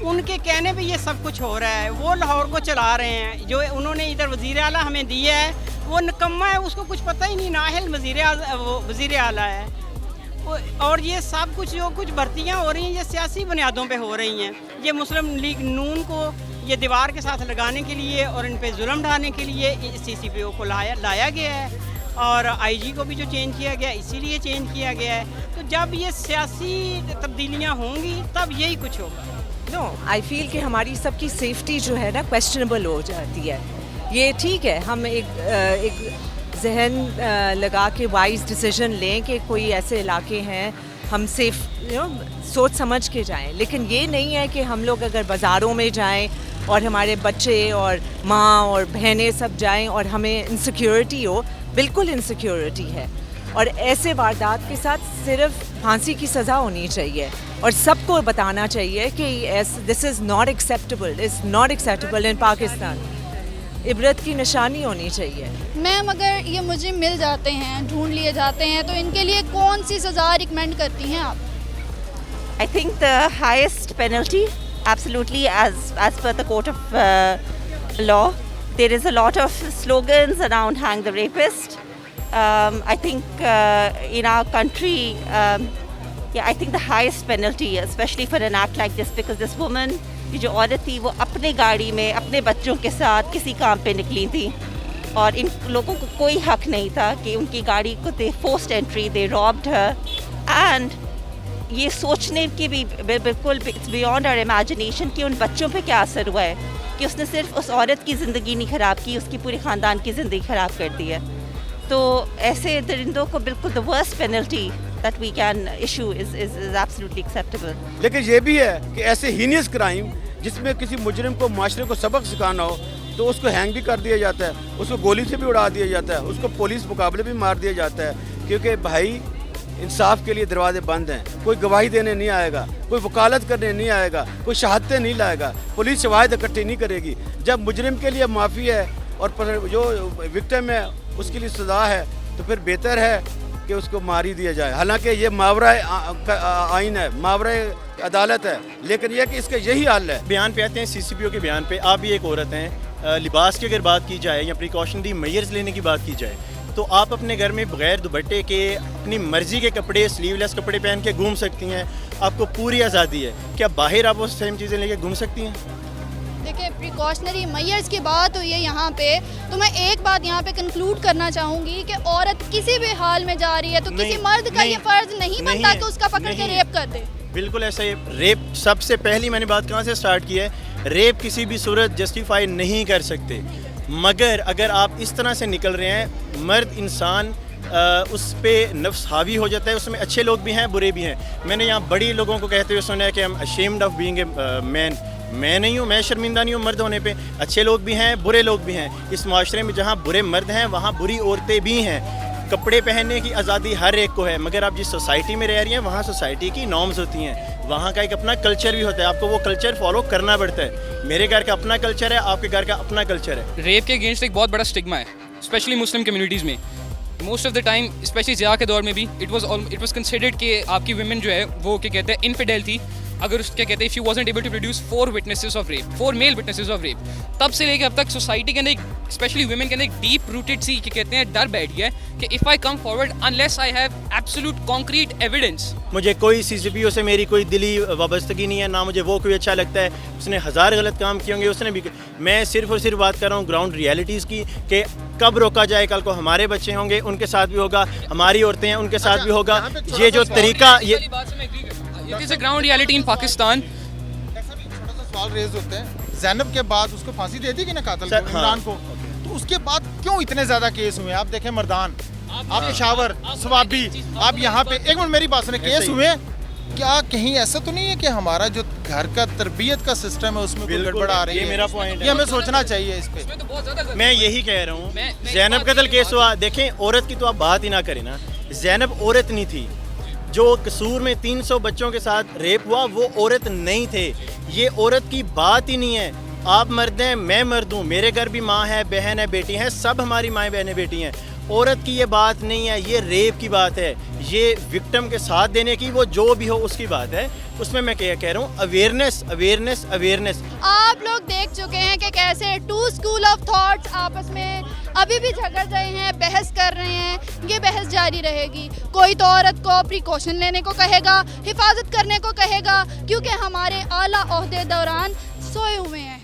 ان کے کہنے پہ یہ سب کچھ ہو رہا ہے. وہ لاہور کو چلا رہے ہیں, جو انہوں نے ادھر وزیر اعلیٰ ہمیں دیا ہے وہ نکما ہے, اس کو کچھ پتہ ہی نہیں, نااہل وزیر اعلیٰ ہے. اور یہ سب کچھ جو کچھ بھرتیاں ہو رہی ہیں یہ سیاسی بنیادوں پہ ہو رہی ہیں. یہ مسلم لیگ نون کو یہ دیوار کے ساتھ لگانے کے لیے اور ان پہ ظلم ڈھانے کے لیے سی سی پی او کو لایا گیا ہے, اور آئی جی کو بھی جو چینج کیا گیا اسی لیے چینج کیا گیا ہے. تو جب یہ سیاسی تبدیلیاں ہوں گی تب یہی کچھ ہوگا. نو آئی فیل کہ ہماری سب کی سیفٹی جو ہے نا کویسچنیبل ہو جاتی ہے. یہ ٹھیک ہے ہم ایک ذہن لگا کے وائز ڈیسیژن لیں کہ کوئی ایسے علاقے ہیں ہم سیف سوچ سمجھ کے جائیں, لیکن یہ نہیں ہے کہ ہم لوگ اگر بازاروں میں جائیں اور ہمارے بچے اور ماں اور بہنیں سب جائیں اور ہمیں انسیکیورٹی ہو. بالکل انسیکیورٹی ہے, اور ایسے واردات کے ساتھ صرف پھانسی کی سزا ہونی چاہیے اور سب کو بتانا چاہیے کہ this is not acceptable, is not acceptable in Pakistan. عبرت کی نشانی ہونی چاہیے. میم اگر یہ مجرم مل جاتے ہیں, ڈھونڈ لیے جاتے ہیں, تو ان کے لیے کون سی سزا ریکمینڈ کرتی ہیں آپ؟ I think the highest penalty, absolutely, as per the court of law. There is a lot of slogans around hang the rapist. I think in our country, I think the highest penalty, especially for an act like this, because this woman, یہ جو عورت تھی وہ اپنے گاڑی میں اپنے بچوں کے ساتھ کسی کام پہ نکلی تھی, اور ان لوگوں کو کوئی حق نہیں تھا کہ ان کی گاڑی کو they forced entry, they robbed her. And یہ سوچنے کی بھی بالکل اٹس بیانڈ آور امیجنیشن کہ ان بچوں پہ کیا اثر ہوا ہے, کہ اس نے صرف اس عورت کی زندگی نہیں خراب کی, اس کی پوری خاندان کی زندگی خراب کر دی ہے. تو ایسے درندوں کو بالکل the worst penalty that we can issue is absolutely acceptable. لیکن یہ بھی ہے کہ ایسے ہینیس کرائم جس میں کسی مجرم کو معاشرے کو سبق سکھانا ہو تو اس کو ہینگ بھی کر دیا جاتا ہے, اس کو گولی سے بھی اڑا دیا جاتا ہے, اس کو پولیس مقابلے بھی مار دیا جاتا ہے, کیونکہ بھائی انصاف کے لیے دروازے بند ہیں. کوئی گواہی دینے نہیں آئے گا, کوئی وکالت کرنے نہیں آئے گا, کوئی شہادتیں نہیں لائے گا, پولیس شواہد اکٹھی نہیں کرے گی. جب مجرم کے لیے معافی ہے اور جو وکٹم ہے اس کے لیے سزا ہے تو پھر بہتر ہے کہ اس کو مار ہی دیا جائے. حالانکہ یہ ماورائے آئین ہے, ماورائے عدالت ہے, لیکن یہ کہ اس کا یہی حل ہے. بیان پہ آتے ہیں سی سی پی او کے بیان پہ. آپ بھی ایک عورت ہیں, لباس کی اگر بات کی جائے یا پریکاشنری میئرز لینے کی بات کی جائے تو آپ اپنے گھر میں بغیر دوپٹے کے اپنی مرضی کے کپڑے, سلیو لیس کپڑے پہن کے گھوم سکتی ہیں, آپ کو پوری آزادی ہے. کیا باہر آپ وہ سیم چیزیں لے کے گھوم سکتی ہیں؟ دیکھیں پریکاشنری میئرز کی بات ہوئی ہے یہاں پہ, تو میں ایک بات یہاں پہ کنکلوڈ کرنا چاہوں گی کہ عورت کسی بھی حال میں جا رہی ہے تو کسی مرد کا یہ فرض نہیں بنتا کہ اس کا پکڑ کے ریپ کر دے. بالکل ایسا ہی. ریپ سب سے پہلی میں نے بات کہاں سے سٹارٹ کی ہے, ریپ کسی بھی صورت جسٹیفائی نہیں کر سکتے, مگر اگر آپ اس طرح سے نکل رہے ہیں, مرد انسان اس پہ نفس حاوی ہو جاتا ہے. اس میں اچھے لوگ بھی ہیں, برے بھی ہیں. میں نے یہاں بڑی لوگوں کو کہتے ہوئے سنا ہے کہ I'm ashamed of being a man. میں نہیں ہوں, میں شرمندہ نہیں ہوں مرد ہونے پہ. اچھے لوگ بھی ہیں, برے لوگ بھی ہیں. اس معاشرے میں جہاں برے مرد ہیں وہاں بری عورتیں بھی ہیں. کپڑے پہننے کی آزادی ہر ایک کو ہے, مگر آپ جس سوسائٹی میں رہ رہی ہیں وہاں سوسائٹی کی نارمز ہوتی ہیں, وہاں کا ایک اپنا کلچر بھی ہوتا ہے. آپ کو وہ کلچر فالو کرنا پڑتا ہے. میرے گھر کا اپنا کلچر ہے, آپ کے گھر کا اپنا کلچر ہے. ریپ کے اگینسٹ ایک بہت بڑا اسٹگما ہے, اسپیشلی مسلم کمیونٹیز میں. Most of the time especially Zia کے دور میں بھی اٹ واز کنسیڈرڈ کہ آپ کی ویمن جو ہے وہ کیا کہتے ہیں انفیڈیل تھی اگر اس کیا کہتے ہیں if she wasn't able to produce 4 witnesses of rape, 4 male witnesses of rape. تب سے لے کے اب تک سوسائٹی کے اندر ایک اسپیشلی ویمن کے اندر ایک ڈیپ روٹیڈ سی کیا کہتے ہیں ڈر بیٹھ گیا ہے کہ if I come forward unless I have absolute concrete evidence. مجھے کوئی سی سی پی او سے میری کوئی دلی وابستگی نہیں ہے, نہ مجھے وہ کوئی اچھا لگتا ہے. اس نے ہزار غلط کام کیے ہوں گے, اس نے بھی. میں صرف اور صرف بات کر رہا ہوں گراؤنڈ ریئلٹیز کی کہ کب روکا جائے. کل کو ہمارے بچے ہوں گے, ان کے ساتھ بھی ہوگا, ہماری عورتیں ہیں ان کے ساتھ بھی ہوگا. یہ جو طریقہ It is a ground reality in Pakistan. سوال ریز ہوتے ہیں, زینب کے بعد اس کو پھانسی دے دی کہ نا قاتل کو, عمران کو, تو اس کے بعد کیوں اتنے زیادہ کیس ہوئے؟ آپ دیکھیں مردان, آپ پشاور, سوابی, آپ یہاں پہ ایک منٹ میری بات سنیں, کیس ہوئے. کیا کہیں ایسا تو نہیں ہے کہ ہمارا جو گھر کا تربیت کا سسٹم ہے اس میں کوئی گڑبڑ آ رہی ہے؟ یہ میرا پوائنٹ ہے, یہ ہمیں سوچنا چاہیے اس پہ. میں یہی کہہ رہا ہوں. زینب قتل کیس ہوا, دیکھیں عورت کی تو آپ بات ہی نہ کریں نا. زینب عورت نہیں تھی. جو قصور میں 300 بچوں کے ساتھ ریپ ہوا وہ عورت نہیں تھے. یہ عورت کی بات ہی نہیں ہے. آپ مرد ہیں, میں مرد ہوں, میرے گھر بھی ماں ہے, بہن ہے, بیٹی ہیں, سب ہماری مائیں بہنیں بیٹی ہیں. عورت کی یہ بات نہیں ہے, یہ ریپ کی بات ہے, یہ وکٹم کے ساتھ دینے کی, وہ جو بھی ہو اس کی بات ہے. اس میں کہہ رہا ہوں اویئرنیس اویئرنیس اویئرنیس. آپ لوگ دیکھ چکے ہیں کہ کیسے ٹو اسکول آف تھاٹس آپس میں ابھی بھی جھگڑ رہے ہیں, بحث کر رہے ہیں. یہ بحث جاری رہے گی. کوئی تو عورت کو پریکاشن لینے کو کہے گا, حفاظت کرنے کو کہے گا, کیونکہ ہمارے اعلیٰ عہدے دوران سوئے ہوئے ہیں.